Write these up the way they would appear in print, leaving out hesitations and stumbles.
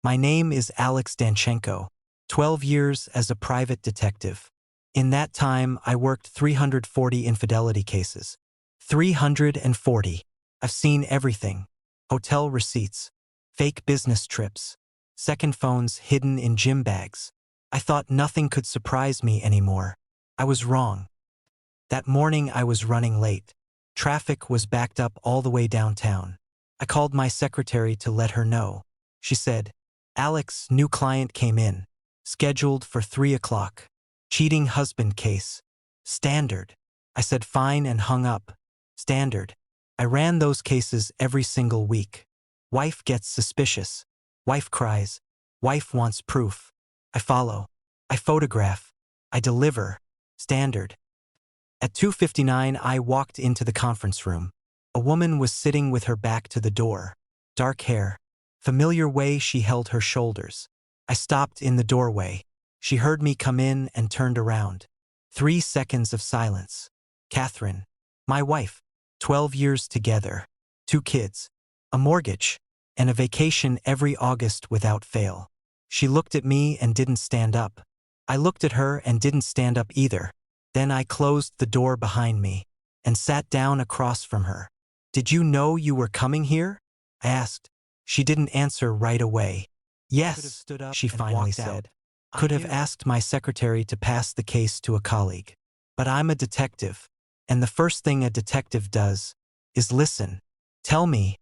My name is Alex Danchenko, 12 years as a private detective. In that time, I worked 340 infidelity cases. 340. I've seen everything. Hotel receipts, fake business trips, second phones hidden in gym bags. I thought nothing could surprise me anymore. I was wrong. That morning I was running late. Traffic was backed up all the way downtown. I called my secretary to let her know. She said, "Alex, new client came in. Scheduled for 3 o'clock. Cheating husband case. Standard." I said fine and hung up. Standard. I ran those cases every single week. Wife gets suspicious. Wife cries. Wife wants proof. I follow. I photograph. I deliver. Standard. At 2:59 I walked into the conference room. A woman was sitting with her back to the door. Dark hair. Familiar way she held her shoulders. I stopped in the doorway. She heard me come in and turned around. 3 seconds of silence. Catherine. My wife. 12 years together. 2 kids. A mortgage. And a vacation every August without fail. She looked at me and didn't stand up. I looked at her and didn't stand up either. Then I closed the door behind me and sat down across from her. "Did you know you were coming here?" I asked. She didn't answer right away. "Yes," she finally said. "Could have asked my secretary to pass the case to a colleague. But I'm a detective, and the first thing a detective does is listen." "Tell me,"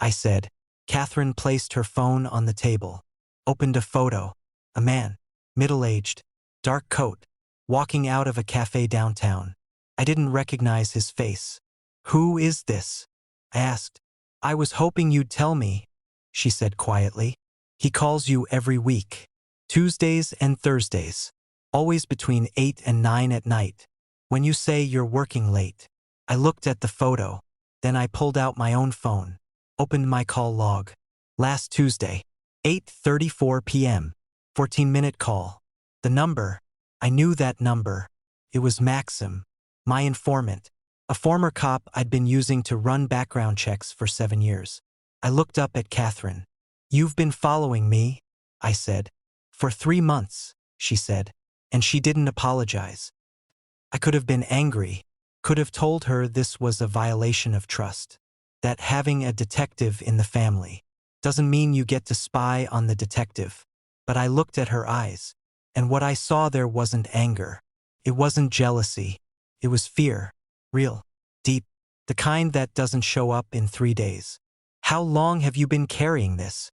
I said. Catherine placed her phone on the table, opened a photo. A man, middle-aged, dark coat, walking out of a cafe downtown. I didn't recognize his face. "Who is this?" I asked. "I was hoping you'd tell me," she said quietly. "He calls you every week. Tuesdays and Thursdays. Always between 8 and 9 at night. When you say you're working late." I looked at the photo. Then I pulled out my own phone. Opened my call log. Last Tuesday, 8:34 p.m. 14-minute call. The number. I knew that number. It was Maxim, my informant, a former cop I'd been using to run background checks for 7 years. I looked up at Catherine. "You've been following me," I said. "For 3 months," she said, and she didn't apologize. I could have been angry, could have told her this was a violation of trust, that having a detective in the family doesn't mean you get to spy on the detective. But I looked at her eyes, and what I saw there wasn't anger. It wasn't jealousy. It was fear. Real. Deep. The kind that doesn't show up in 3 days. "How long have you been carrying this?"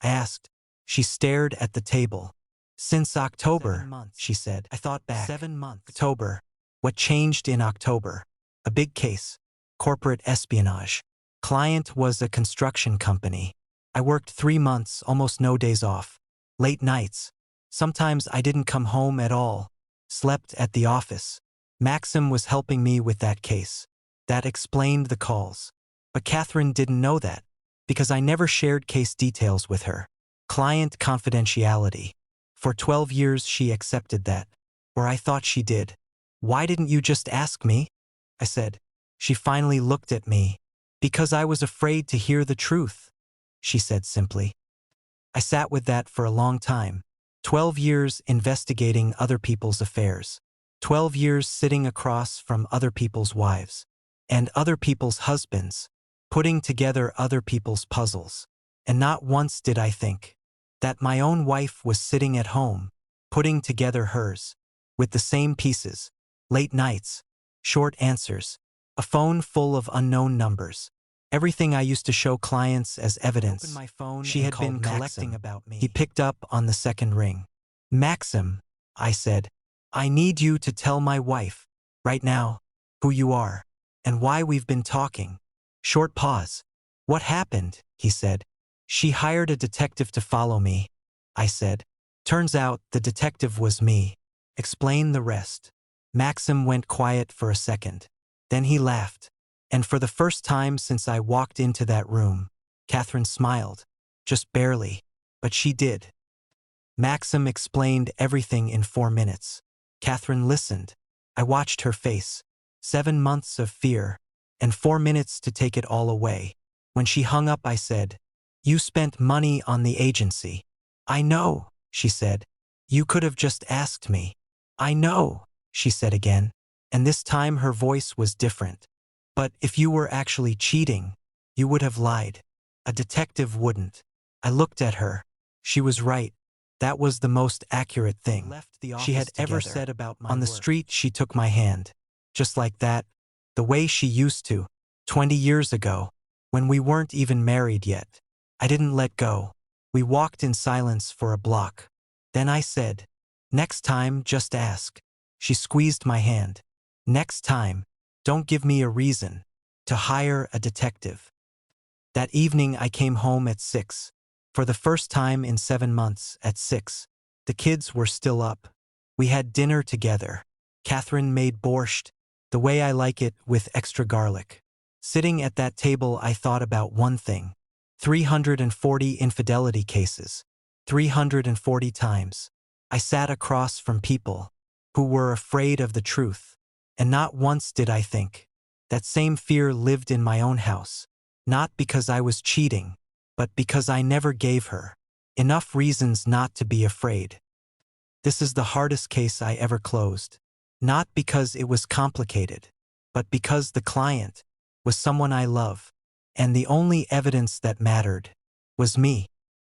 I asked. She stared at the table. "Since October," 7 months, she said. I thought back. 7 months. October. What changed in October? A big case. Corporate espionage. Client was a construction company. I worked 3 months, almost no days off. Late nights. Sometimes I didn't come home at all. Slept at the office. Maxim was helping me with that case. That explained the calls. But Catherine didn't know that, because I never shared case details with her. Client confidentiality. For 12 years she accepted that. Or I thought she did. "Why didn't you just ask me?" I said. She finally looked at me. "Because I was afraid to hear the truth," she said simply. I sat with that for a long time. 12 years investigating other people's affairs. 12 years sitting across from other people's wives. And other people's husbands. Putting together other people's puzzles. And not once did I think that my own wife was sitting at home, putting together hers, with the same pieces. Late nights. Short answers. A phone full of unknown numbers. Everything I used to show clients as evidence. My phone she had been collecting about me. He picked up on the second ring. "Maxim," I said, "I need you to tell my wife, right now, who you are, and why we've been talking." Short pause. "What happened?" he said. "She hired a detective to follow me," I said. "Turns out the detective was me." Explain the rest. Maxim went quiet for a second. Then he laughed. And for the first time since I walked into that room, Catherine smiled. Just barely. But she did. Maxim explained everything in 4 minutes. Catherine listened. I watched her face. 7 months of fear. And 4 minutes to take it all away. When she hung up I said, "You spent money on the agency. I know, she said. You could have just asked me. I know, she said again, and this time her voice was different. But if you were actually cheating, you would have lied. A detective wouldn't. I looked at her. She was right. That was the most accurate thing she had ever said about my work. On the street, she took my hand. Just like that, the way she used to, 20 years ago, when we weren't even married yet. I didn't let go. We walked in silence for a block. Then I said, "Next time, just ask." She squeezed my hand. "Next time, don't give me a reason to hire a detective." That evening I came home at 6. For the first time in 7 months, at 6. The kids were still up. We had dinner together. Catherine made borscht, the way I like it, with extra garlic. Sitting at that table, I thought about one thing. 340 infidelity cases. 340 times. I sat across from people who were afraid of the truth. And not once did I think. That same fear lived in my own house. Not because I was cheating, but because I never gave her enough reasons not to be afraid. This is the hardest case I ever closed. Not because it was complicated, but because the client was someone I love, and the only evidence that mattered was me.